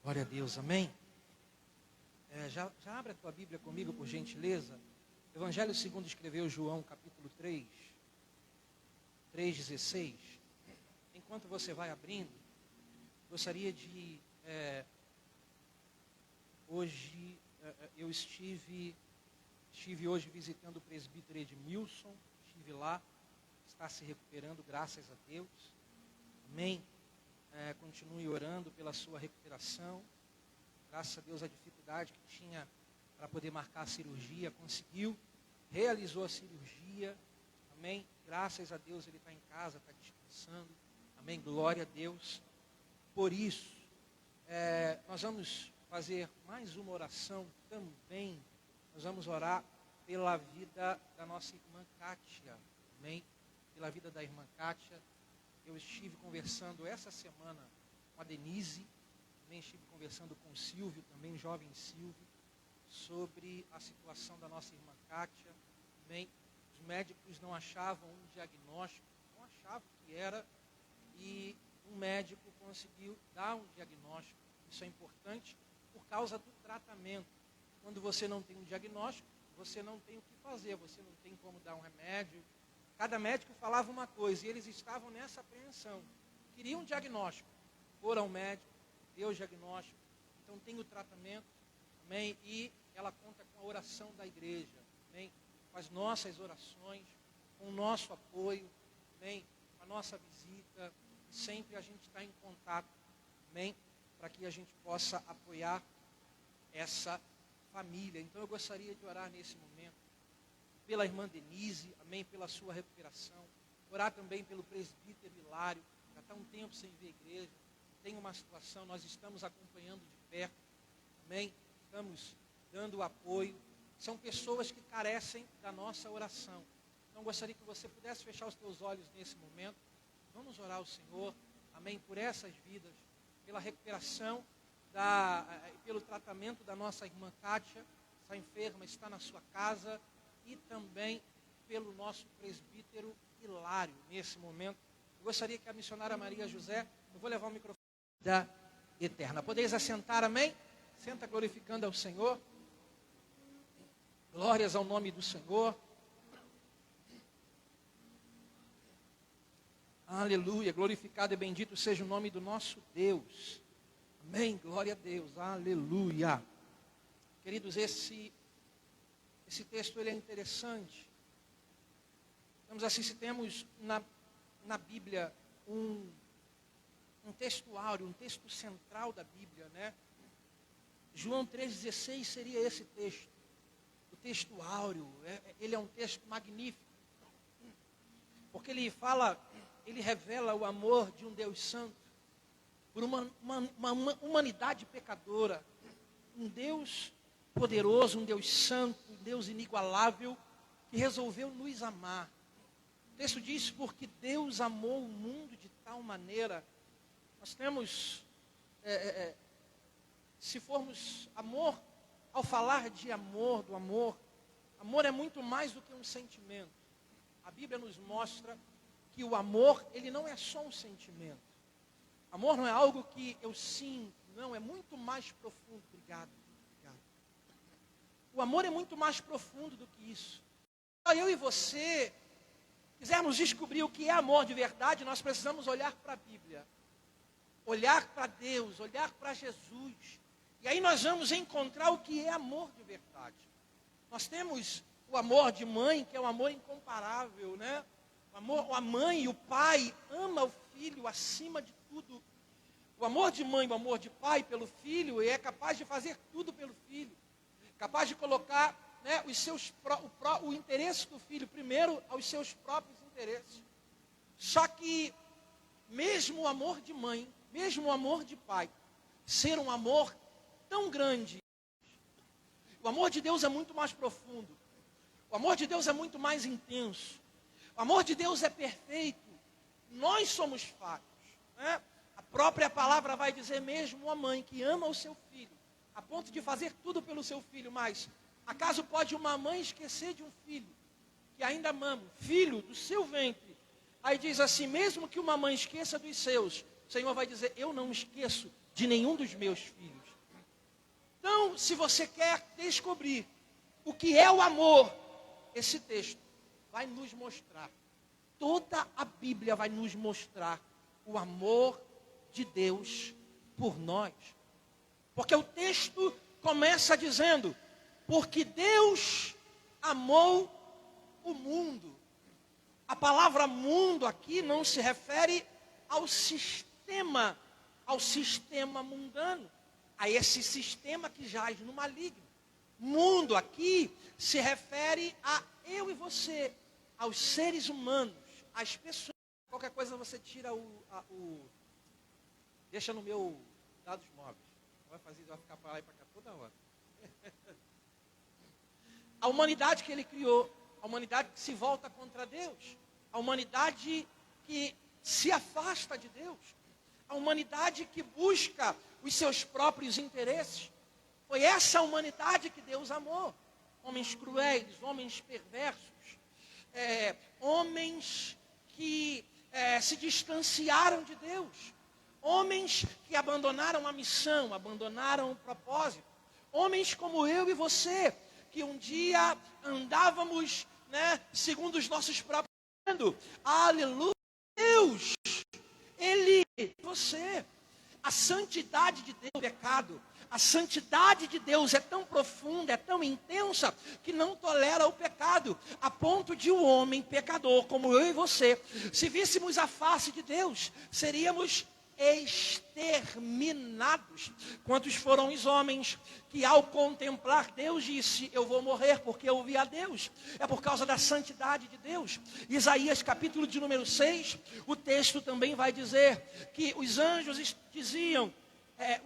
Glória a Deus, amém? Já abre a tua Bíblia comigo, por gentileza. Evangelho segundo escreveu João, capítulo 3:16. Enquanto você vai abrindo, gostaria de... hoje eu estive hoje visitando o presbítero Edmilson, estive lá, está se recuperando, graças a Deus, amém? Continue orando pela sua recuperação. Graças a Deus, a dificuldade que tinha para poder marcar a cirurgia, conseguiu, realizou a cirurgia, amém? Graças a Deus, ele está em casa, está descansando, amém? Glória a Deus. Por isso, nós vamos fazer mais uma oração também. Nós vamos orar pela vida da nossa irmã Kátia, amém? Pela vida da irmã Kátia. Eu estive conversando essa semana com a Denise, também estive conversando com o Silvio, também jovem Silvio, sobre a situação da nossa irmã Kátia. Também os médicos não achavam um diagnóstico, não achavam que era, e um médico conseguiu dar um diagnóstico. Isso é importante por causa do tratamento. Quando você não tem um diagnóstico, você não tem o que fazer, você não tem como dar um remédio. Cada médico falava uma coisa e eles estavam nessa apreensão. Queriam um diagnóstico. Foram ao médico, deu o diagnóstico. Então tem o tratamento, amém? E ela conta com a oração da igreja, amém? Com as nossas orações, com o nosso apoio, amém? Com a nossa visita. Sempre a gente está em contato, amém? Para que a gente possa apoiar essa família. Então eu gostaria de orar nesse momento pela irmã Denise, amém, pela sua recuperação. Orar também pelo presbítero Hilário, já está um tempo sem ver a igreja, tem uma situação, nós estamos acompanhando de perto, amém, estamos dando apoio. São pessoas que carecem da nossa oração. Então gostaria que você pudesse fechar os teus olhos nesse momento. Vamos orar ao Senhor, amém, por essas vidas, pela recuperação, pelo tratamento da nossa irmã Kátia, está enferma, está na sua casa, e também pelo nosso presbítero Hilário, nesse momento. Eu gostaria que a missionária Maria José, eu vou levar o microfone da Eterna. Podeis assentar, amém? Senta glorificando ao Senhor. Glórias ao nome do Senhor. Aleluia, glorificado e bendito seja o nome do nosso Deus. Amém, glória a Deus, aleluia. Queridos, esse texto ele é interessante. Vamos assim, se temos na Bíblia um textuário, um texto central da Bíblia, né? João 3,16 seria esse texto. O texto áureo, ele é um texto magnífico. Porque ele revela o amor de um Deus santo por uma humanidade pecadora. Um Deus poderoso, um Deus santo, um Deus inigualável, que resolveu nos amar. O texto diz, porque Deus amou o mundo de tal maneira. Nós temos, se formos amor, ao falar de amor, do amor, amor é muito mais do que um sentimento. A Bíblia nos mostra que o amor, ele não é só um sentimento. Amor não é algo que eu sinto, não, é muito mais profundo. Obrigado. O amor é muito mais profundo do que isso. Se eu e você quisermos descobrir o que é amor de verdade, nós precisamos olhar para a Bíblia, olhar para Deus, olhar para Jesus. E aí nós vamos encontrar o que é amor de verdade. Nós temos o amor de mãe, que é um amor incomparável, né? A mãe e o pai ama o filho acima de tudo. O amor de mãe, o amor de pai pelo filho, é capaz de fazer tudo pelo filho. Capaz de colocar, né, o interesse do filho primeiro aos seus próprios interesses. Só que, mesmo o amor de mãe, mesmo o amor de pai, ser um amor tão grande, o amor de Deus é muito mais profundo. O amor de Deus é muito mais intenso. O amor de Deus é perfeito. Nós somos falhos, né? A própria palavra vai dizer mesmo a mãe que ama o seu filho, a ponto de fazer tudo pelo seu filho, mas acaso pode uma mãe esquecer de um filho que ainda mama, filho do seu ventre? Aí diz assim, mesmo que uma mãe esqueça dos seus, o Senhor vai dizer, eu não esqueço de nenhum dos meus filhos. Então, se você quer descobrir o que é o amor, esse texto vai nos mostrar. Toda a Bíblia vai nos mostrar o amor de Deus por nós. Porque o texto começa dizendo, porque Deus amou o mundo. A palavra mundo aqui não se refere ao sistema mundano, a esse sistema que jaz no maligno. Mundo aqui se refere a eu e você, aos seres humanos, às pessoas. Qualquer coisa você tira deixa no meu dados móveis. Vai ficar para lá e para cá toda hora. A humanidade que ele criou, a humanidade que se volta contra Deus, a humanidade que se afasta de Deus, a humanidade que busca os seus próprios interesses. Foi essa humanidade que Deus amou. Homens cruéis, homens perversos, homens que se distanciaram de Deus, homens que abandonaram a missão, abandonaram o propósito, homens como eu e você, que um dia andávamos, segundo os nossos próprios pensamentos. Aleluia, Deus, Ele, você, a santidade de Deus, o pecado. A santidade de Deus é tão profunda, é tão intensa, que não tolera o pecado, a ponto de um homem pecador, como eu e você, se víssemos a face de Deus, seríamos exterminados. Quantos foram os homens que ao contemplar Deus disse, eu vou morrer porque eu vi a Deus? É por causa da santidade de Deus. Isaías capítulo de número 6, o texto também vai dizer que os anjos diziam,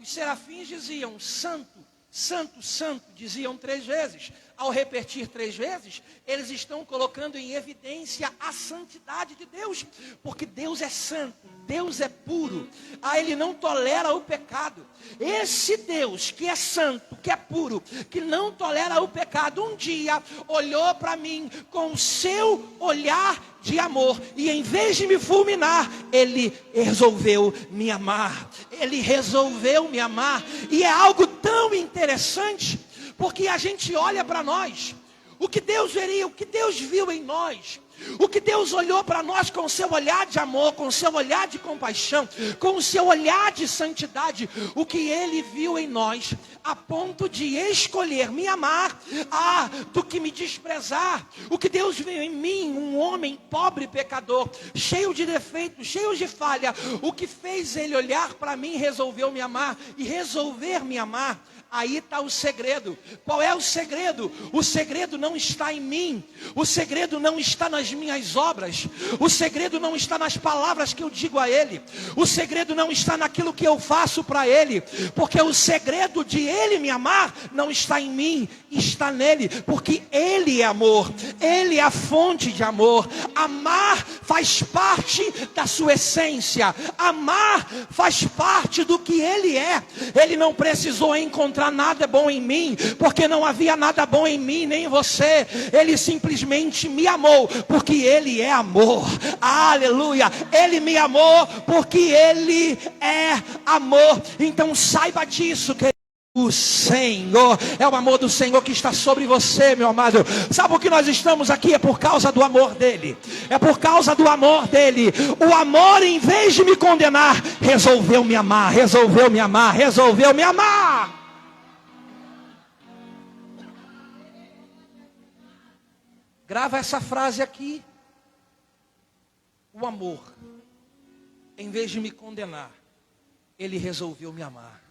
os serafins diziam, santo, santo, santo, diziam 3 vezes. Ao repetir 3 vezes, eles estão colocando em evidência a santidade de Deus, porque Deus é santo, Deus é puro, Ele não tolera o pecado. Esse Deus que é santo, que é puro, que não tolera o pecado, um dia olhou para mim com o seu olhar de amor, e em vez de me fulminar, Ele resolveu me amar. Ele resolveu me amar, e é algo tão interessante, porque a gente olha para nós, o que Deus veria, o que Deus viu em nós, o que Deus olhou para nós com o seu olhar de amor, com o seu olhar de compaixão, com o seu olhar de santidade, o que Ele viu em nós, a ponto de escolher me amar, do que me desprezar. O que Deus viu em mim, um homem pobre, pecador, cheio de defeitos, cheio de falha, o que fez Ele olhar para mim, resolveu me amar, e resolver me amar. Aí está o segredo. Qual é o segredo? O segredo não está em mim. O segredo não está nas minhas obras. O segredo não está nas palavras que eu digo a Ele. O segredo não está naquilo que eu faço para Ele. Porque o segredo de Ele me amar não está em mim, está nele. Porque Ele é amor. Ele é a fonte de amor. Amar faz parte da sua essência. Amar faz parte do que Ele é. Ele não precisou encontrar nada bom em mim, porque não havia nada bom em mim, nem em você. Ele simplesmente me amou, porque Ele é amor. Aleluia, Ele me amou, porque Ele é amor. Então saiba disso, querido. O Senhor, é o amor do Senhor que está sobre você, meu amado. Sabe o que nós estamos aqui? É por causa do amor dEle. É por causa do amor dEle. O amor, em vez de me condenar, resolveu me amar, resolveu me amar, resolveu me amar. Grava essa frase aqui. O amor, em vez de me condenar, Ele resolveu me amar.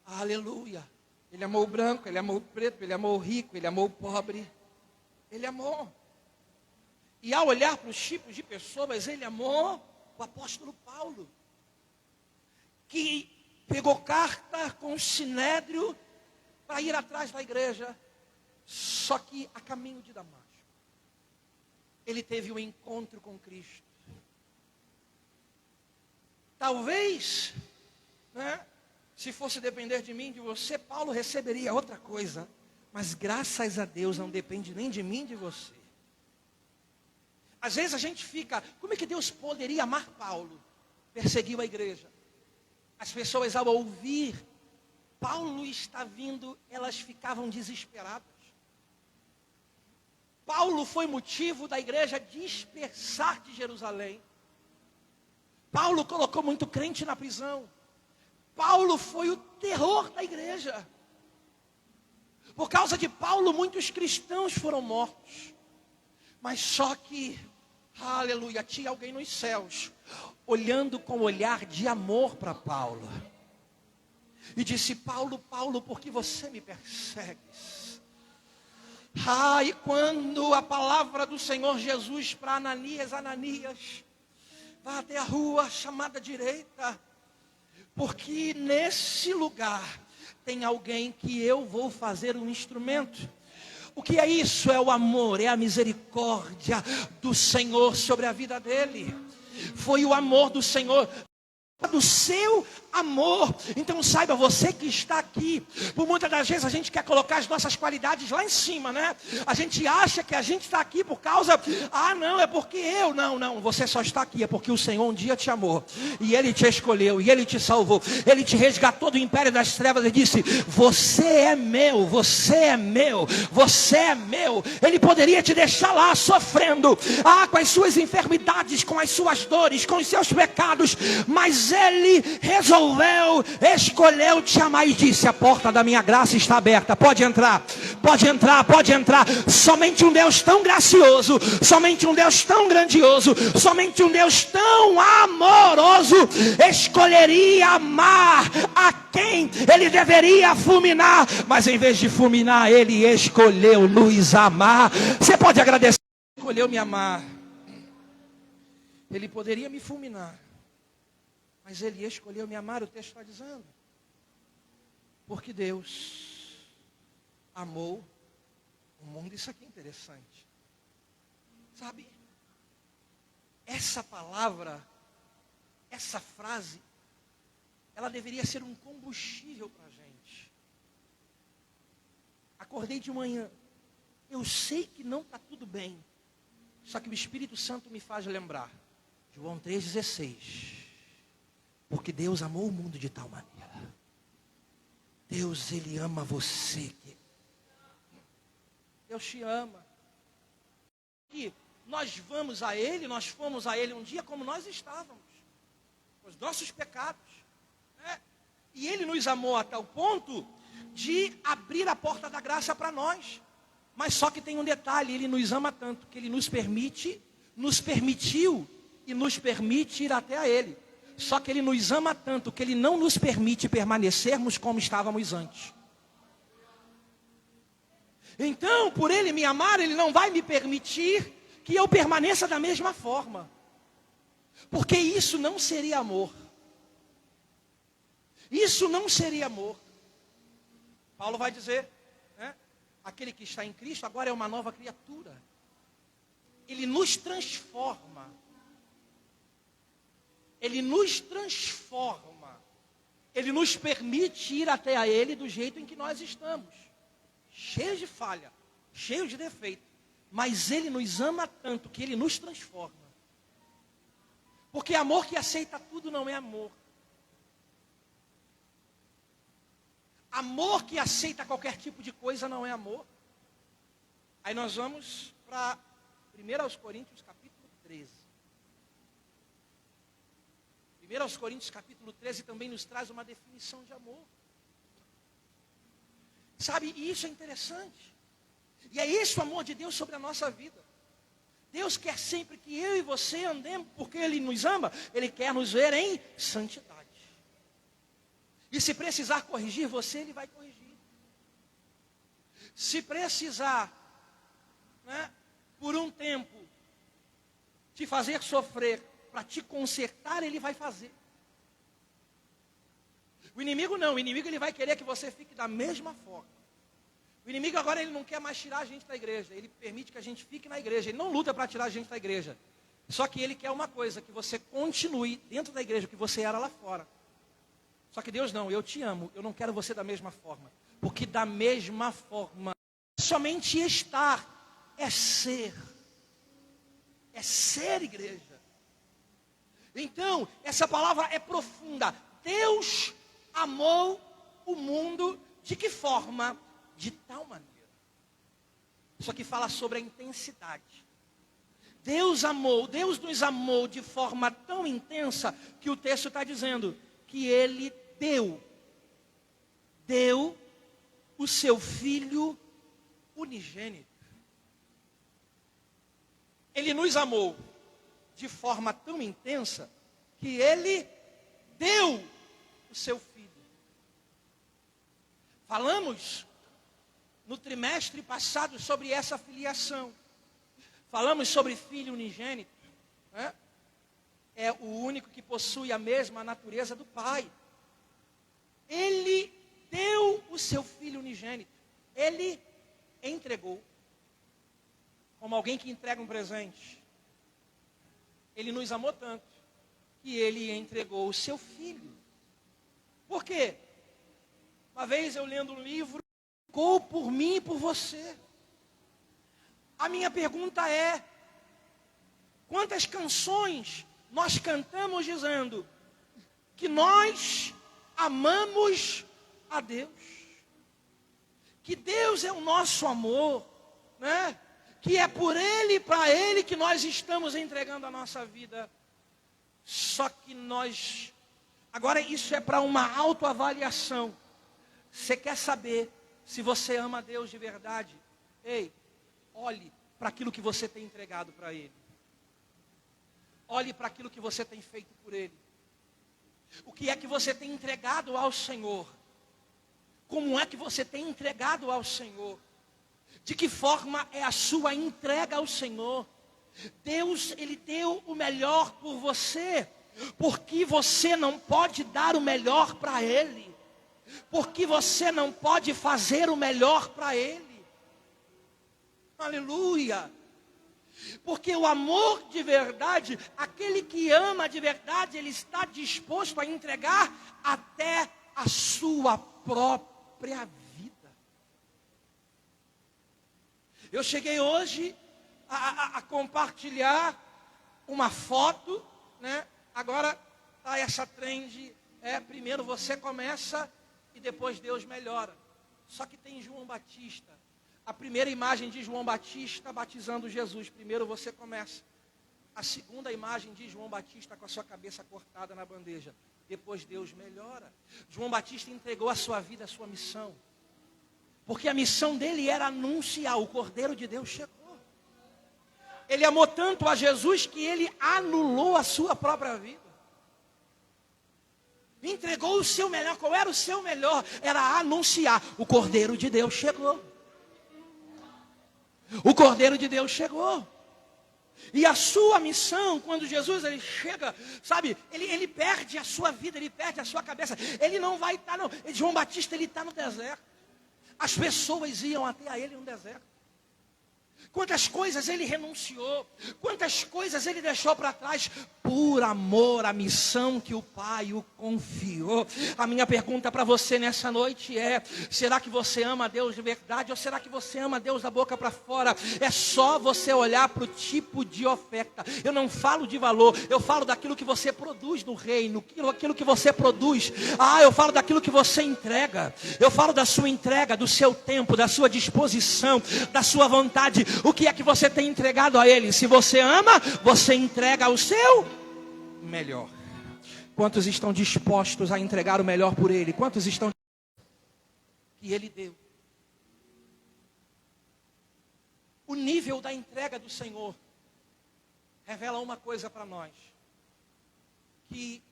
Aleluia. Ele amou o branco, Ele amou o preto, Ele amou o rico, Ele amou o pobre. Ele amou. E ao olhar para os tipos de pessoas, Ele amou o apóstolo Paulo, que pegou carta com o sinédrio para ir atrás da igreja. Só que a caminho de Damasco, ele teve um encontro com Cristo. Talvez, se fosse depender de mim, de você, Paulo receberia outra coisa. Mas graças a Deus não depende nem de mim, de você. Às vezes a gente fica, como é que Deus poderia amar Paulo? Perseguiu a igreja. As pessoas, ao ouvir Paulo está vindo, elas ficavam desesperadas. Paulo foi motivo da igreja dispersar de Jerusalém. Paulo colocou muito crente na prisão. Paulo foi o terror da igreja. Por causa de Paulo, muitos cristãos foram mortos. Mas só que, aleluia, tinha alguém nos céus, olhando com olhar de amor para Paulo. E disse: Paulo, Paulo, por que você me persegues? E quando a palavra do Senhor Jesus para Ananias: Ananias, vá até a rua chamada direita, porque nesse lugar tem alguém que eu vou fazer um instrumento. O que é isso? É o amor, é a misericórdia do Senhor sobre a vida dele. Foi o amor do Senhor, do seu amor. Então saiba, você que está aqui, por muitas das vezes a gente quer colocar as nossas qualidades lá em cima, né? A gente acha que a gente está aqui por causa, não, é porque eu, não, você só está aqui, é porque o Senhor um dia te amou, e Ele te escolheu, e Ele te salvou, Ele te resgatou do império das trevas, e disse: você é meu, você é meu, você é meu. Ele poderia te deixar lá sofrendo, com as suas enfermidades, com as suas dores, com os seus pecados, mas Ele escolheu te amar e disse: a porta da minha graça está aberta, pode entrar, pode entrar, pode entrar. Somente um Deus tão gracioso, somente um Deus tão grandioso, somente um Deus tão amoroso escolheria amar a quem Ele deveria fulminar, mas em vez de fulminar, Ele escolheu nos amar. Você pode agradecer: escolheu me amar. Ele poderia me fulminar, mas Ele escolheu me amar. O texto está dizendo: porque Deus amou o mundo. Isso aqui é interessante. Sabe, essa palavra, essa frase, ela deveria ser um combustível para a gente. Acordei de manhã, eu sei que não está tudo bem, só que o Espírito Santo me faz lembrar João 3,16. Porque Deus amou o mundo de tal maneira. Deus, Ele ama você. Deus te ama. E nós fomos a Ele um dia como nós estávamos, com os nossos pecados. E Ele nos amou a tal ponto de abrir a porta da graça para nós. Mas só que tem um detalhe: Ele nos ama tanto que Ele nos permitiu e nos permite ir até a Ele. Só que Ele nos ama tanto que Ele não nos permite permanecermos como estávamos antes. Então, por Ele me amar, Ele não vai me permitir que eu permaneça da mesma forma. Porque isso não seria amor. Isso não seria amor. Paulo vai dizer, né? Aquele que está em Cristo agora é uma nova criatura. Ele nos transforma. Ele nos transforma. Ele nos permite ir até a Ele do jeito em que nós estamos. Cheios de falha, cheios de defeito. Mas Ele nos ama tanto que Ele nos transforma. Porque amor que aceita tudo não é amor. Amor que aceita qualquer tipo de coisa não é amor. Aí nós vamos para 1 Coríntios capítulo 13. 1 Coríntios capítulo 13 também nos traz uma definição de amor. Sabe, e isso é interessante. E é isso o amor de Deus sobre a nossa vida. Deus quer sempre que eu e você andemos, porque Ele nos ama, Ele quer nos ver em santidade. E se precisar corrigir você, Ele vai corrigir. Se precisar, né, por um tempo, te fazer sofrer, para te consertar, Ele vai fazer. O inimigo não, o inimigo ele vai querer que você fique da mesma forma. O inimigo agora ele não quer mais tirar a gente da igreja, ele permite que a gente fique na igreja, ele não luta para tirar a gente da igreja. Só que ele quer uma coisa, que você continue dentro da igreja, que você era lá fora. Só que Deus não, eu te amo, eu não quero você da mesma forma. Porque da mesma forma, somente estar é ser. É ser igreja. Então, essa palavra é profunda. Deus amou o mundo de que forma? De tal maneira. Isso aqui fala sobre a intensidade. Deus nos amou de forma tão intensa que o texto está dizendo que Ele deu o seu Filho unigênito. Ele nos amou de forma tão intensa que Ele deu o seu Filho. Falamos no trimestre passado sobre essa filiação. Falamos sobre Filho unigênito, né? É o único que possui a mesma natureza do Pai. Ele deu o seu Filho unigênito. Ele entregou. Como alguém que entrega um presente. Ele nos amou tanto que Ele entregou o seu Filho. Por quê? Uma vez eu lendo um livro, ficou por mim e por você. A minha pergunta é: quantas canções nós cantamos dizendo que nós amamos a Deus? Que Deus é o nosso amor, né? Que é por Ele e para Ele que nós estamos entregando a nossa vida. Só que nós... Agora isso é para uma autoavaliação. Você quer saber se você ama a Deus de verdade? Ei, olhe para aquilo que você tem entregado para Ele. Olhe para aquilo que você tem feito por Ele. O que é que você tem entregado ao Senhor? Como é que você tem entregado ao Senhor? De que forma é a sua entrega ao Senhor? Deus, Ele deu o melhor por você, porque você não pode dar o melhor para Ele, porque você não pode fazer o melhor para Ele. Aleluia! Porque o amor de verdade, aquele que ama de verdade, ele está disposto a entregar até a sua própria vida. Eu cheguei hoje a compartilhar uma foto, né? Agora está essa trend, primeiro você começa e depois Deus melhora. Só que tem João Batista. A primeira imagem de João Batista batizando Jesus. Primeiro você começa. A segunda imagem de João Batista com a sua cabeça cortada na bandeja. Depois Deus melhora. João Batista entregou a sua vida, a sua missão. Porque a missão dele era anunciar: o Cordeiro de Deus chegou. Ele amou tanto a Jesus que ele anulou a sua própria vida. Entregou o seu melhor. Qual era o seu melhor? Era anunciar: o Cordeiro de Deus chegou. O Cordeiro de Deus chegou. E a sua missão, quando Jesus ele chega, sabe, ele perde a sua vida, ele perde a sua cabeça. Ele não vai estar, não. João Batista, ele está no deserto. As pessoas iam até a ele no deserto. Quantas coisas ele renunciou, quantas coisas ele deixou para trás, por amor à missão que o Pai o confiou. A minha pergunta para você nessa noite é: será que você ama a Deus de verdade? Ou será que você ama a Deus da boca para fora? É só você olhar para o tipo de oferta. Eu não falo de valor, eu falo daquilo que você produz no reino, aquilo que você produz. Eu falo daquilo que você entrega. Eu falo da sua entrega, do seu tempo, da sua disposição, da sua vontade. O que é que você tem entregado a Ele? Se você ama, você entrega o seu melhor. Quantos estão dispostos a entregar o melhor por Ele? Quantos estão que Ele deu? O nível da entrega do Senhor revela uma coisa para nós, que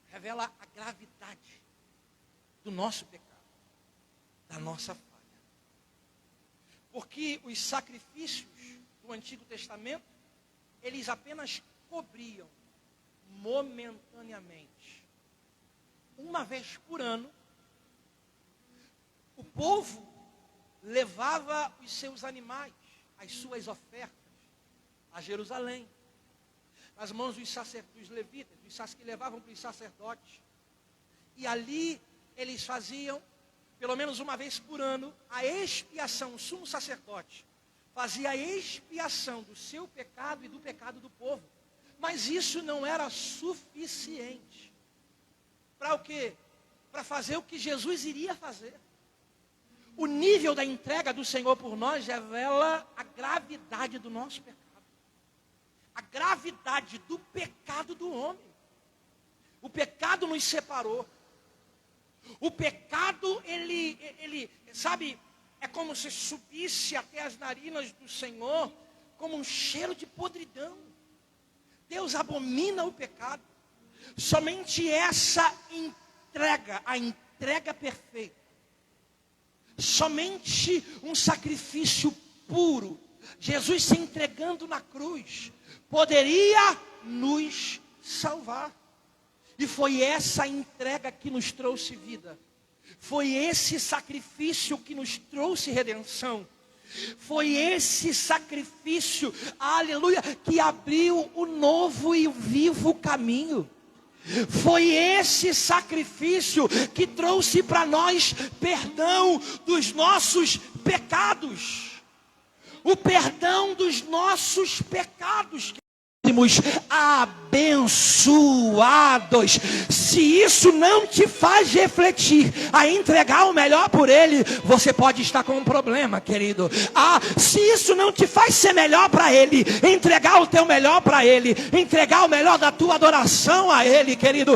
revela a gravidade do nosso pecado, da nossa falha. Porque os sacrifícios do Antigo Testamento, eles apenas cobriam momentaneamente. Uma vez por ano, o povo levava os seus animais, as suas ofertas, a Jerusalém, nas mãos dos levitas, que levavam para os sacerdotes. E ali eles faziam, pelo menos uma vez por ano, a expiação. O sumo sacerdote fazia a expiação do seu pecado e do pecado do povo. Mas isso não era suficiente. para o quê? Para fazer o que Jesus iria fazer. O nível da entrega do Senhor por nós revela a gravidade do nosso pecado. A gravidade do pecado do homem. O pecado nos separou. O pecado, ele, sabe, é como se subisse até as narinas do Senhor, como um cheiro de podridão. Deus abomina o pecado. Somente essa entrega, a entrega perfeita, somente um sacrifício puro, Jesus se entregando na cruz, poderia nos salvar. E foi essa entrega que nos trouxe vida. Foi esse sacrifício que nos trouxe redenção. Foi esse sacrifício, aleluia, que abriu o novo e vivo caminho. Foi esse sacrifício que trouxe para nós perdão dos nossos pecados. O perdão dos nossos pecados. Abençoados. Se isso não te faz refletir a entregar o melhor por Ele, você pode estar com um problema, querido. Se isso não te faz ser melhor para Ele, entregar o teu melhor para Ele, entregar o melhor da tua adoração a Ele, querido,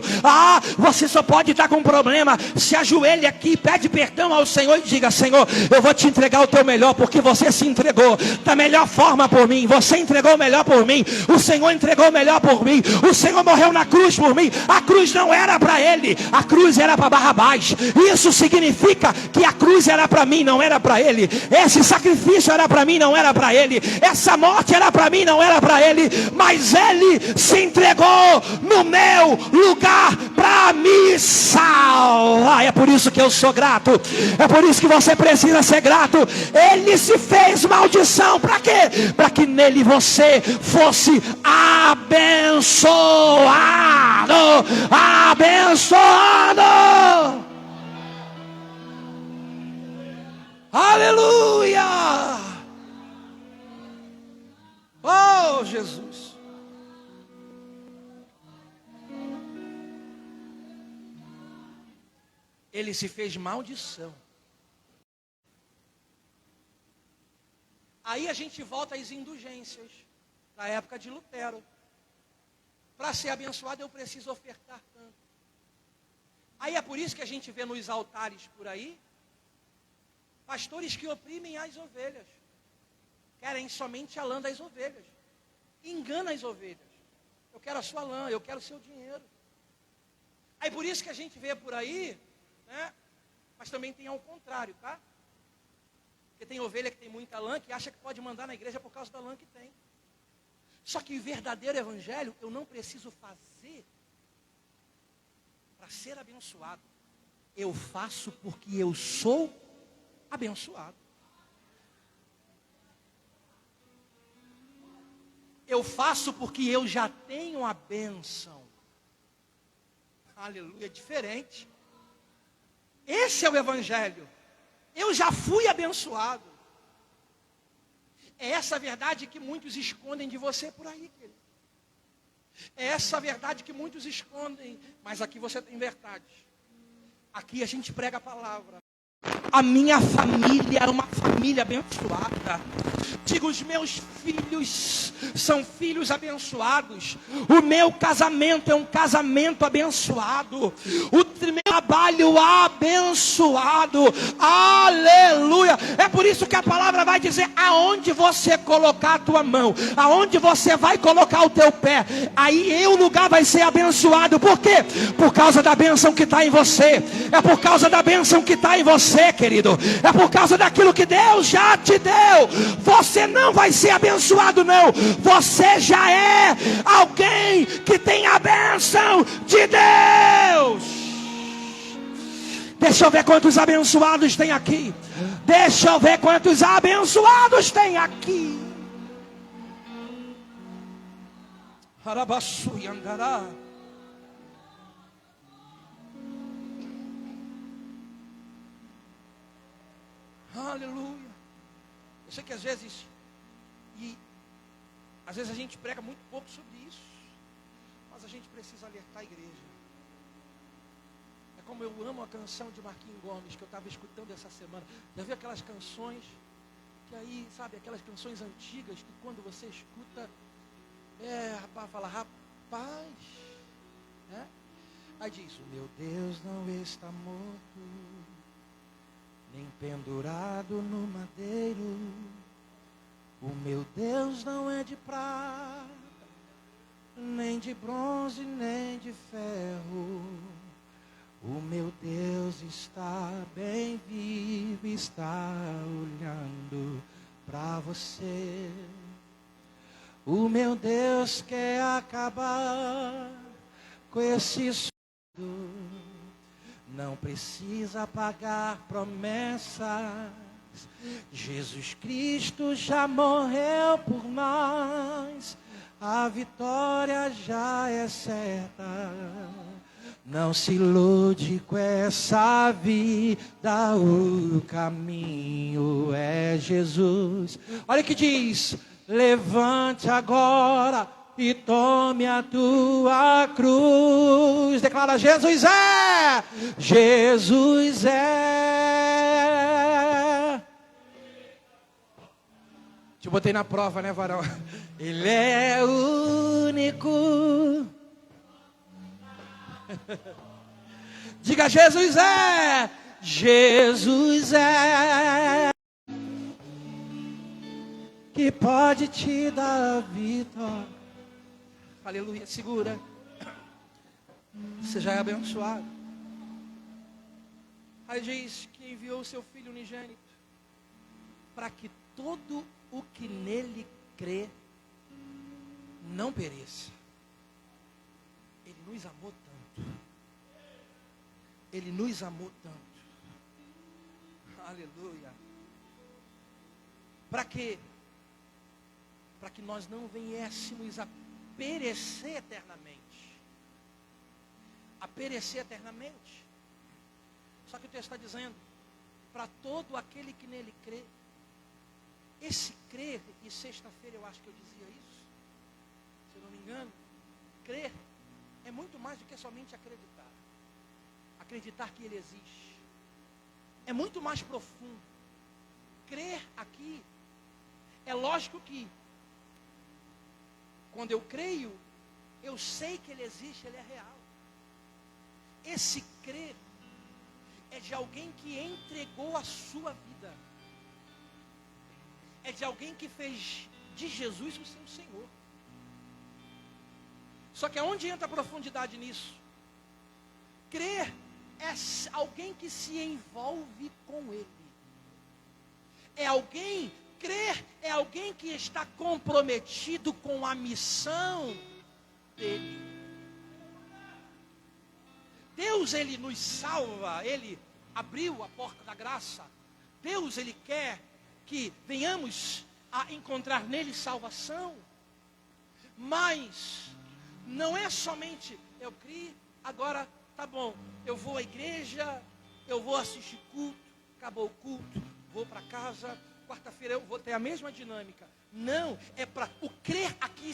você só pode estar com um problema. Se ajoelhe aqui, pede perdão ao Senhor e diga: Senhor, eu vou te entregar o teu melhor, porque você se entregou da melhor forma por mim. Você entregou o melhor por mim. O Senhor entregou o melhor por mim. O Senhor morreu na cruz por mim. A cruz não era para Ele, a cruz era para Barrabás. Isso significa que a cruz era para mim, não era para Ele. Esse sacrifício era para mim, não era para Ele. Essa morte era para mim, não era para Ele. Mas Ele se entregou no meu lugar para me salvar. É por isso que eu sou grato. É por isso que você precisa ser grato. Ele se fez maldição. Para quê? Para que nele você fosse abençoado. Abençoado. Aleluia. Oh, Jesus. Ele se fez maldição. Aí a gente volta às indulgências da época de Lutero. Para ser abençoado eu preciso ofertar tanto. Aí é por isso que a gente vê nos altares por aí pastores que oprimem as ovelhas. Querem somente a lã das ovelhas. Engana as ovelhas. Eu quero a sua lã, eu quero o seu dinheiro. Aí por isso que a gente vê por aí, né? Mas também tem ao contrário, tá? Porque tem ovelha que tem muita lã, que acha que pode mandar na igreja por causa da lã que tem. Só que o verdadeiro evangelho eu não preciso fazer para ser abençoado. Eu faço porque eu sou abençoado. Eu faço porque eu já tenho a bênção. Aleluia, é diferente. Esse é o evangelho. Eu já fui abençoado. É essa verdade que muitos escondem de você por aí, querido. É essa verdade que muitos escondem. Mas aqui você tem verdade. Aqui a gente prega a palavra. A minha família era uma família abençoada. Digo, os meus filhos são filhos abençoados. O meu casamento é um casamento abençoado. O meu trabalho abençoado. Aleluia. É por isso que a palavra vai dizer: aonde você colocar a tua mão, aonde você vai colocar o teu pé, aí o lugar vai ser abençoado. Por quê? Por causa da bênção que está em você. É por causa da bênção que está em você, querido. É por causa daquilo que Deus já te deu. Você não vai ser abençoado, não. Você já é alguém que tem a bênção de Deus. Deixa eu ver quantos abençoados tem aqui. Deixa eu ver quantos abençoados tem aqui. Arabaçu e andará. Aleluia. Eu sei que às vezes a gente prega muito pouco sobre isso, mas a gente precisa alertar a igreja. como eu amo a canção de Marquinhos Gomes, que eu estava escutando essa semana. Já viu aquelas canções, que aí, sabe, aquelas canções antigas, que quando você escuta, rapaz, fala, rapaz, né? Aí diz, o meu Deus não está morto, nem pendurado no madeiro. O meu Deus não é de prata, nem de bronze, nem de ferro. O meu Deus está bem vivo, está olhando para você. O meu Deus quer acabar com esse surdo. Não precisa pagar promessas. Jesus Cristo já morreu por nós. A vitória já é certa. Não se ilude com essa vida, o caminho é Jesus. Olha o que diz: levante agora e tome a tua cruz. Declara: Jesus é, Jesus é. Te botei na prova, né, varão? Ele é único. Diga: Jesus é, Jesus é, que pode te dar a vitória. Aleluia, segura. Você já é abençoado. Aí diz que enviou o seu Filho unigênito, para que todo o que nele crê não pereça. Ele nos amou tanto. Ele nos amou tanto. Aleluia. Para quê? Para que nós não venhamos a perecer eternamente. A perecer eternamente. Só que o texto está dizendo, para todo aquele que nele crê. Esse crer, e sexta-feira eu acho que eu dizia isso, se eu não me engano, crer é muito mais do que somente acreditar. Acreditar que Ele existe. É muito mais profundo. Crer aqui, é lógico que, quando eu creio, eu sei que Ele existe, Ele é real. Esse crer é de alguém que entregou a sua vida. É de alguém que fez de Jesus o seu Senhor. Só que aonde entra a profundidade nisso? Crer é alguém que se envolve com Ele. Crer é alguém que está comprometido com a missão dEle. Deus, Ele nos salva, Ele abriu a porta da graça. Deus, Ele quer que venhamos a encontrar nele salvação. Mas não é somente eu criei, agora tá bom, eu vou à igreja, eu vou assistir culto, acabou o culto, vou para casa, quarta-feira eu vou ter a mesma dinâmica. Não, é para o crer aqui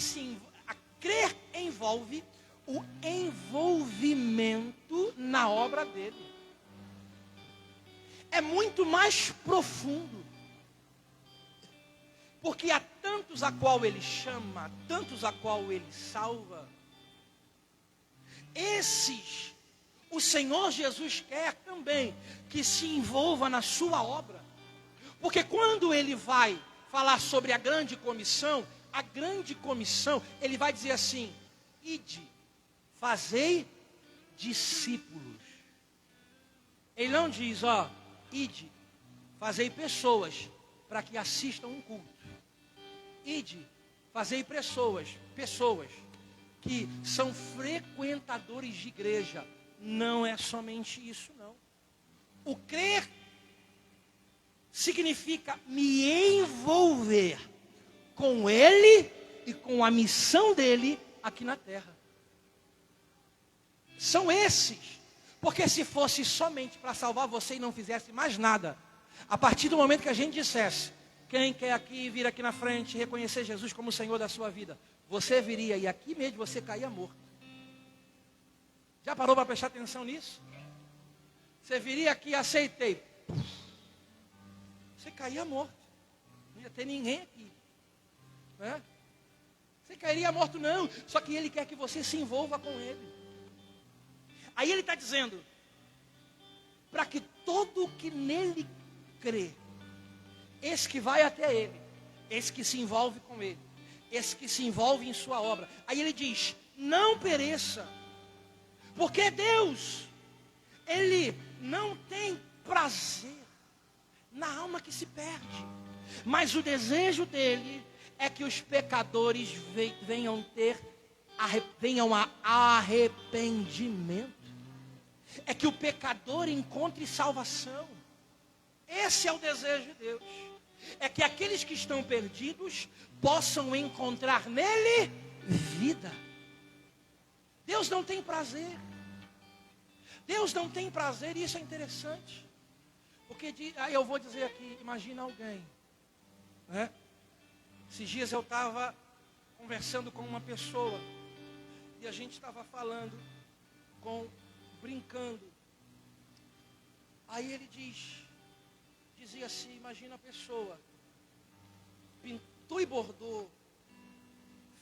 a crer envolve o envolvimento na obra dele. É muito mais profundo. Porque há tantos a qual ele chama, tantos a qual ele salva. Esses, o Senhor Jesus quer também que se envolva na sua obra. Porque quando ele vai falar sobre a grande comissão, ele vai dizer assim: ide, fazei discípulos. Ele não diz, ide, fazei pessoas para que assistam um culto. Ide, fazei pessoas que são frequentadores de igreja. Não é somente isso, não. O crer significa me envolver com Ele e com a missão dEle aqui na terra. São esses. Porque se fosse somente para salvar você e não fizesse mais nada, a partir do momento que a gente dissesse, quem quer aqui vir aqui na frente reconhecer Jesus como o Senhor da sua vida, você viria e aqui mesmo você caía morto. Já parou para prestar atenção nisso? Você viria aqui e aceitei. Você caía morto. Não ia ter ninguém aqui. Né? Você cairia morto, não. Só que ele quer que você se envolva com ele. Aí ele está dizendo, para que todo que nele crê, esse que vai até ele, esse que se envolve com ele, esse que se envolve em sua obra. Aí ele diz, não pereça. Porque Deus, Ele não tem prazer na alma que se perde. Mas o desejo dele é que os pecadores venham a arrependimento. É que o pecador encontre salvação. Esse é o desejo de Deus. É que aqueles que estão perdidos possam encontrar nele vida. Deus não tem prazer. Deus não tem prazer, e isso é interessante. Porque aí eu vou dizer aqui, imagina alguém, né? Esses dias eu estava conversando com uma pessoa, e a gente estava falando, brincando. Aí ele dizia assim, imagina a pessoa, pintou e bordou,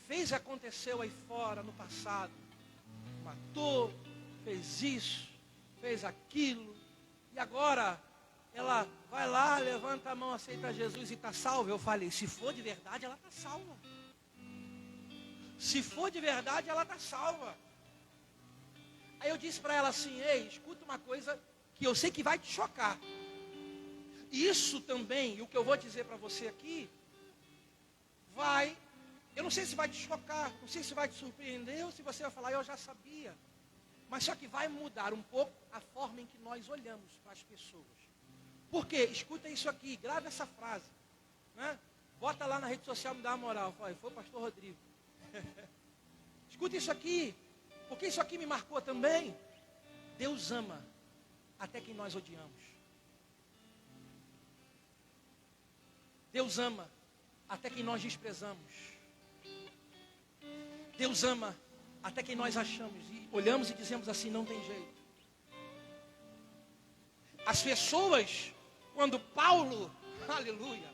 fez e aconteceu aí fora no passado, matou, fez isso, fez aquilo, e agora ela vai lá, levanta a mão, aceita Jesus e está salva. Eu falei, se for de verdade, ela está salva. Se for de verdade, ela está salva. Aí eu disse para ela assim, ei, escuta uma coisa que eu sei que vai te chocar. Isso também, e o que eu vou dizer para você aqui, eu não sei se vai te chocar, não sei se vai te surpreender, ou se você vai falar, eu já sabia. Mas só que vai mudar um pouco a forma em que nós olhamos para as pessoas. Por quê? Escuta isso aqui, grava essa frase. Né? Bota lá na rede social, me dá uma moral. Foi o pastor Rodrigo. Escuta isso aqui, porque isso aqui me marcou também. Deus ama até quem nós odiamos. Deus ama até quem nós desprezamos. Deus ama até quem nós achamos e olhamos e dizemos assim, não tem jeito. As pessoas, quando Paulo, aleluia,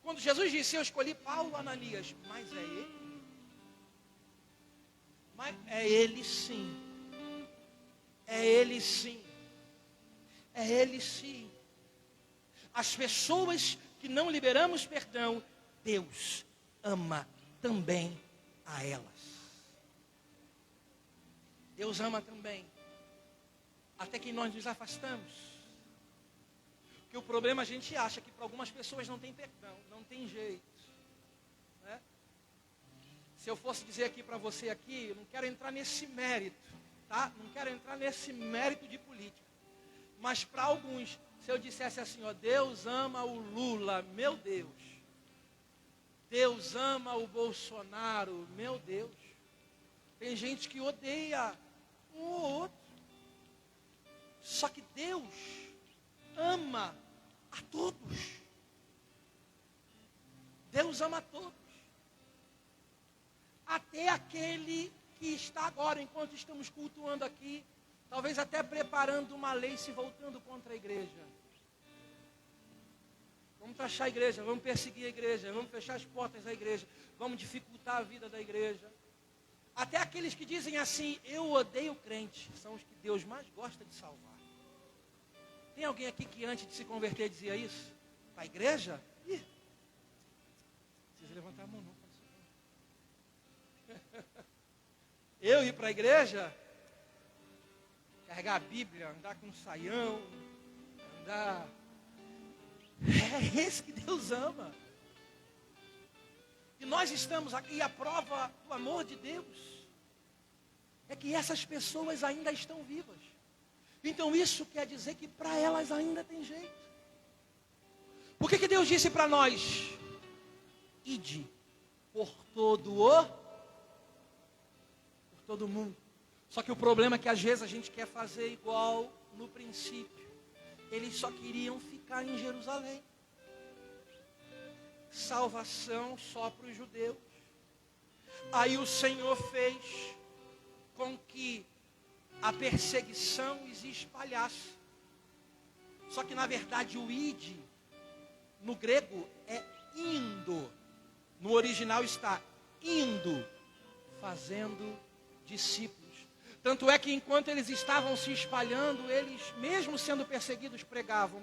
quando Jesus disse, eu escolhi Paulo, Ananias, mas é ele? Mas é ele sim. É ele sim. É ele sim. As pessoas que não liberamos perdão, Deus ama também a elas. Deus ama também até que nós nos afastamos. Porque o problema a gente acha que para algumas pessoas não tem perdão, não tem jeito. Né? Se eu fosse dizer aqui para você aqui, eu não quero entrar nesse mérito, tá? Não quero entrar nesse mérito de política. Mas para alguns, se eu dissesse assim, ó, Deus ama o Lula, meu Deus. Deus ama o Bolsonaro, meu Deus. Tem gente que odeia um ou outro. Só que Deus ama a todos. Deus ama a todos. Até aquele que está agora, enquanto estamos cultuando aqui, talvez até preparando uma lei se voltando contra a igreja. Vamos taxar a igreja, vamos perseguir a igreja, vamos fechar as portas da igreja, vamos dificultar a vida da igreja. Até aqueles que dizem assim, eu odeio crente, são os que Deus mais gosta de salvar. Tem alguém aqui que antes de se converter dizia isso? Para a igreja? Ih, não precisa levantar a mão não. Eu ir para a igreja, carregar a Bíblia, andar com um saião, andar... É esse que Deus ama. E nós estamos aqui, e a prova do amor de Deus é que essas pessoas ainda estão vivas. Então isso quer dizer que para elas ainda tem jeito. Por que Deus disse para nós? Ide por todo mundo. Só que o problema é que às vezes a gente quer fazer igual no princípio. Eles só queriam ficar em Jerusalém. Salvação só para os judeus. Aí o Senhor fez com que a perseguição se espalhasse. Só que na verdade o id, no grego, é indo. No original está indo, fazendo discípulos. Tanto é que enquanto eles estavam se espalhando, eles, mesmo sendo perseguidos, pregavam.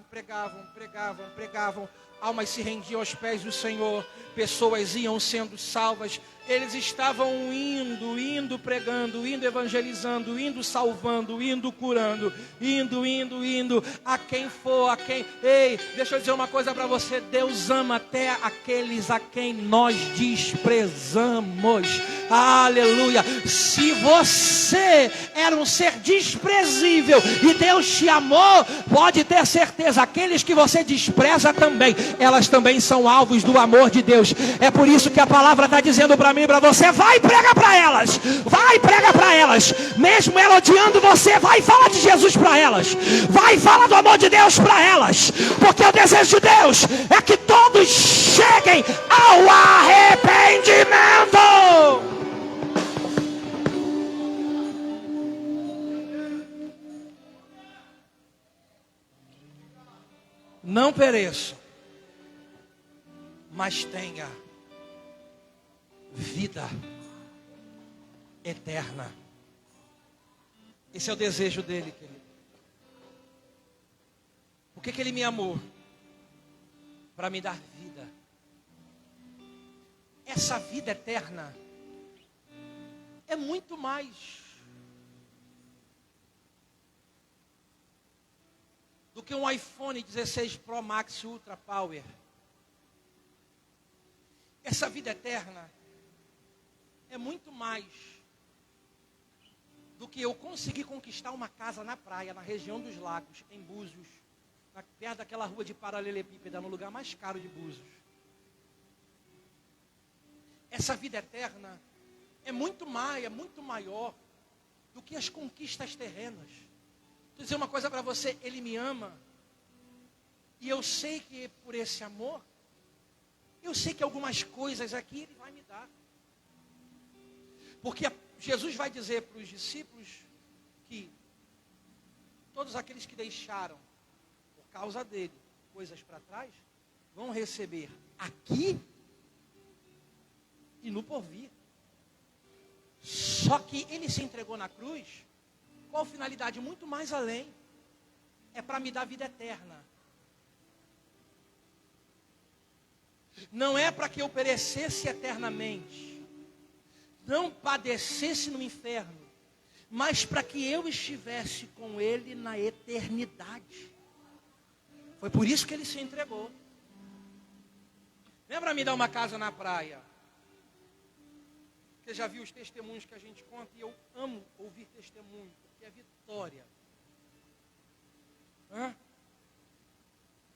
Almas se rendiam aos pés do Senhor, pessoas iam sendo salvas. Eles estavam indo pregando, indo evangelizando, indo salvando, indo curando, indo, a quem for, a quem... Ei, deixa eu dizer uma coisa para você, Deus ama até aqueles a quem nós desprezamos. Aleluia. Se você era um ser desprezível e Deus te amou, pode ter certeza, aqueles que você despreza também, elas também são alvos do amor de Deus. É por isso que a palavra está dizendo para mim e para você: vai, prega para elas, vai, prega para elas, mesmo ela odiando você, vai, fala de Jesus para elas, vai, fala do amor de Deus para elas, porque o desejo de Deus é que todos cheguem ao arrependimento. Não pereça, mas tenha vida eterna. Esse é o desejo dele, querido. Por que ele me amou? Para me dar vida. Essa vida eterna é muito mais do que um iPhone 16 Pro Max Ultra Power. Essa vida eterna é muito mais do que eu conseguir conquistar uma casa na praia, na região dos lagos, em Búzios, perto daquela rua de paralelepípeda, no lugar mais caro de Búzios. Essa vida eterna é muito mais, é muito maior do que as conquistas terrenas. Vou dizer uma coisa para você, ele me ama, e eu sei que por esse amor, eu sei que algumas coisas aqui ele vai me dar. Porque Jesus vai dizer para os discípulos que todos aqueles que deixaram, por causa dele, coisas para trás, vão receber aqui e no porvir. Só que ele se entregou na cruz, qual finalidade? Muito mais além. É para me dar vida eterna. Não é para que eu perecesse eternamente, não padecesse no inferno, mas para que eu estivesse com ele na eternidade. Foi por isso que ele se entregou. Não é para me dar uma casa na praia. Você já viu os testemunhos que a gente conta, e eu amo ouvir testemunhos, porque é vitória.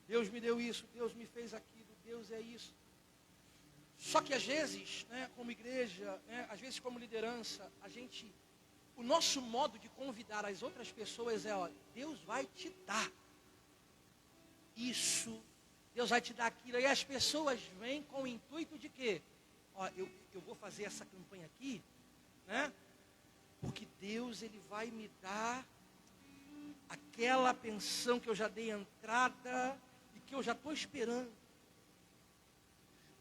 Deus me deu isso, Deus me fez aquilo, Deus é isso. Só que às vezes, como igreja, às vezes como liderança, o nosso modo de convidar as outras pessoas é, Deus vai te dar isso, Deus vai te dar aquilo. E as pessoas vêm com o intuito de quê? Eu vou fazer essa campanha aqui, porque Deus ele vai me dar aquela pensão que eu já dei entrada e que eu já estou esperando.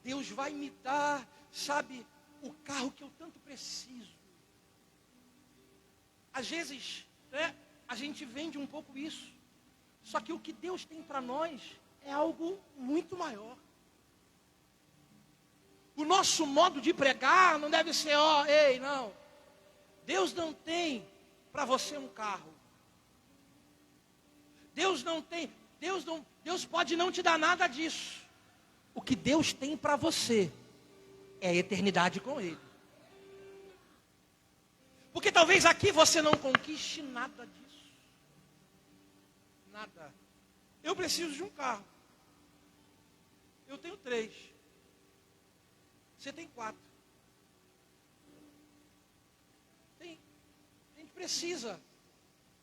Deus vai me dar, sabe, o carro que eu tanto preciso. Às vezes, a gente vende um pouco isso. Só que o que Deus tem para nós é algo muito maior. O nosso modo de pregar não deve ser, não. Deus não tem para você um carro. Deus pode não te dar nada disso. O que Deus tem para você é a eternidade com Ele. Porque talvez aqui você não conquiste nada disso. Nada. Eu preciso de um carro. Eu tenho 3. Você tem 4. A gente precisa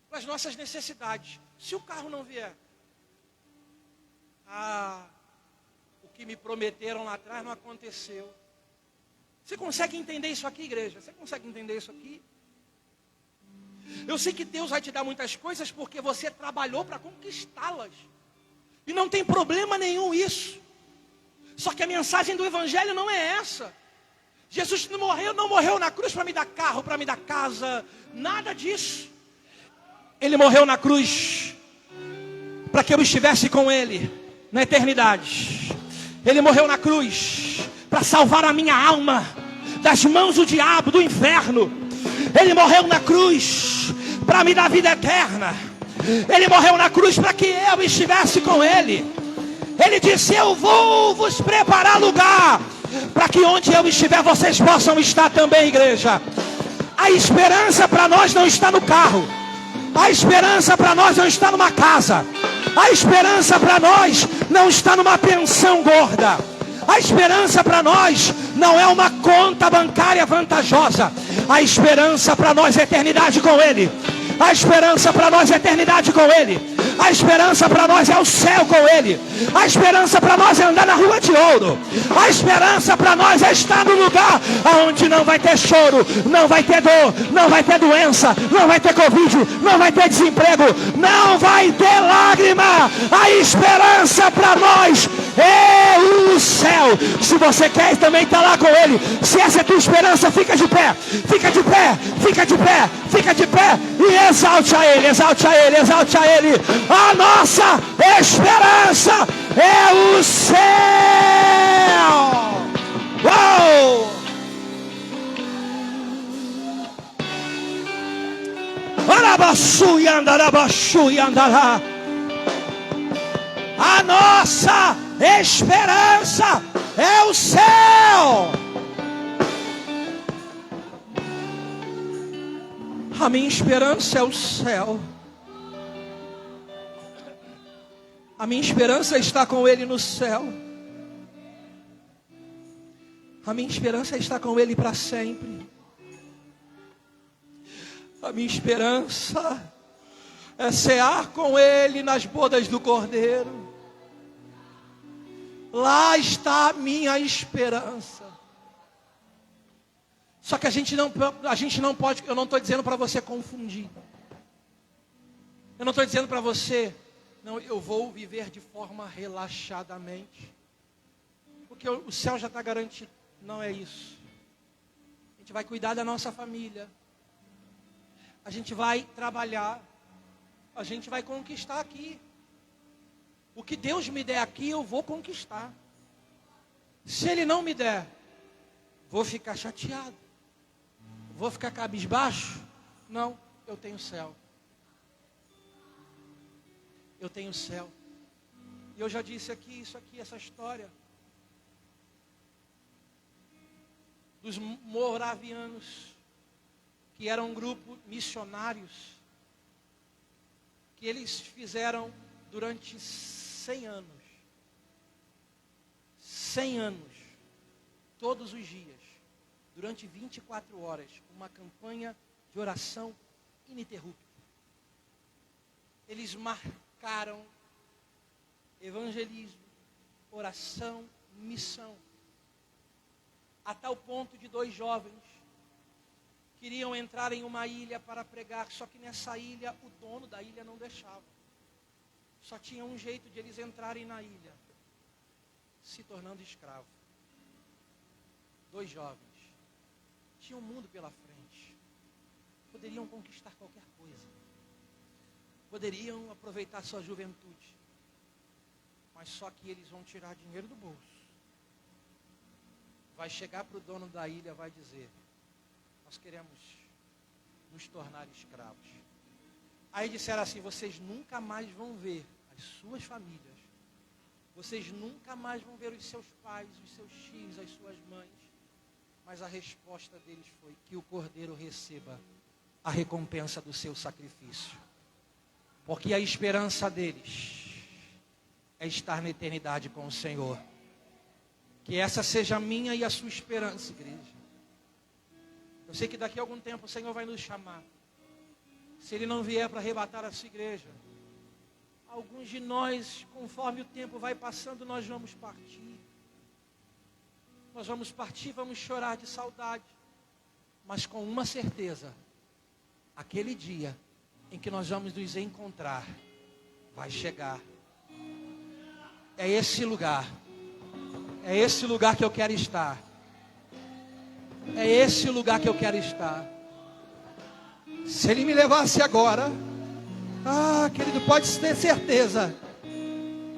para as nossas necessidades. Se o carro não vier, o que me prometeram lá atrás não aconteceu. Você consegue entender isso aqui, igreja? Você consegue entender isso aqui? Eu sei que Deus vai te dar muitas coisas porque você trabalhou para conquistá-las. E não tem problema nenhum isso. Só que a mensagem do Evangelho não é essa. Jesus não morreu na cruz para me dar carro, para me dar casa, nada disso. Ele morreu na cruz para que eu estivesse com Ele na eternidade. Ele morreu na cruz para salvar a minha alma das mãos do diabo, do inferno. Ele morreu na cruz para me dar vida eterna. Ele morreu na cruz para que eu estivesse com Ele. Ele disse: eu vou vos preparar lugar, para que onde eu estiver vocês possam estar também, igreja. A esperança para nós não está no carro. A esperança para nós não está numa casa. A esperança para nós não está numa pensão gorda. A esperança para nós não é uma conta bancária vantajosa. A esperança para nós é eternidade com Ele. A esperança para nós é eternidade com Ele. A esperança para nós é o céu com Ele. A esperança para nós é andar na rua de ouro. A esperança para nós é estar no lugar onde não vai ter choro, não vai ter dor, não vai ter doença, não vai ter Covid, não vai ter desemprego, não vai ter lágrima. A esperança para nós é o céu. Se você quer também estar lá com Ele, se essa é a tua esperança, fica de pé, fica de pé, fica de pé, fica de pé e exalte a Ele, exalte a Ele, exalte a Ele. A nossa esperança é o céu. Uou! Arabaçu e andarabaxu e andará. A nossa esperança é o céu. A minha esperança é o céu. A minha esperança está com Ele no céu. A minha esperança está com Ele para sempre. A minha esperança é cear com Ele nas bodas do Cordeiro. Lá está a minha esperança. Só que a gente não pode, eu não estou dizendo para você confundir. Eu não estou dizendo para você, não, eu vou viver de forma relaxadamente, porque o céu já está garantido. Não é isso. A gente vai cuidar da nossa família. A gente vai trabalhar. A gente vai conquistar aqui. O que Deus me der aqui, eu vou conquistar. Se Ele não me der, vou ficar chateado. Vou ficar cabisbaixo? Não, eu tenho céu. Eu tenho céu. E eu já disse aqui, essa história dos moravianos, que eram um grupo missionários, que eles fizeram durante 100 anos. 100 anos, todos os dias, durante 24 horas, uma campanha de oração ininterrupta. Eles marcaram evangelismo, oração, missão, a tal ponto de 2 jovens queriam entrar em uma ilha para pregar, só que nessa ilha o dono da ilha não deixava. Só tinha um jeito de eles entrarem na ilha, se tornando escravo. 2 jovens tinham um mundo pela frente, poderiam conquistar qualquer coisa, poderiam aproveitar sua juventude, mas só que eles vão tirar dinheiro do bolso. Vai chegar para o dono da ilha, vai dizer: nós queremos nos tornar escravos. Aí disseram assim: vocês nunca mais vão ver as suas famílias, vocês nunca mais vão ver os seus pais, os seus tios, as suas mães. Mas a resposta deles foi: que o Cordeiro receba a recompensa do seu sacrifício. Porque a esperança deles é estar na eternidade com o Senhor. Que essa seja a minha e a sua esperança, igreja. Eu sei que daqui a algum tempo o Senhor vai nos chamar. Se Ele não vier para arrebatar a sua igreja, alguns de nós, conforme o tempo vai passando, nós vamos partir. Nós vamos partir, vamos chorar de saudade. Mas com uma certeza: aquele dia em que nós vamos nos encontrar vai chegar. É esse lugar. É esse lugar que eu quero estar. É esse lugar que eu quero estar. Se Ele me levasse agora, querido, pode ter certeza,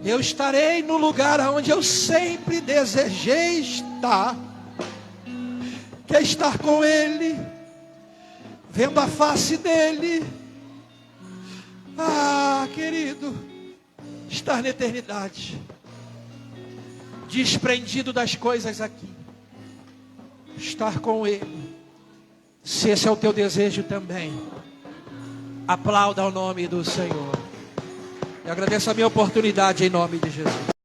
eu estarei no lugar onde eu sempre desejei estar, que é estar com Ele, vendo a face dEle. Querido, estar na eternidade, desprendido das coisas aqui, estar com Ele. Se esse é o teu desejo também, aplauda o nome do Senhor. Eu agradeço a minha oportunidade em nome de Jesus.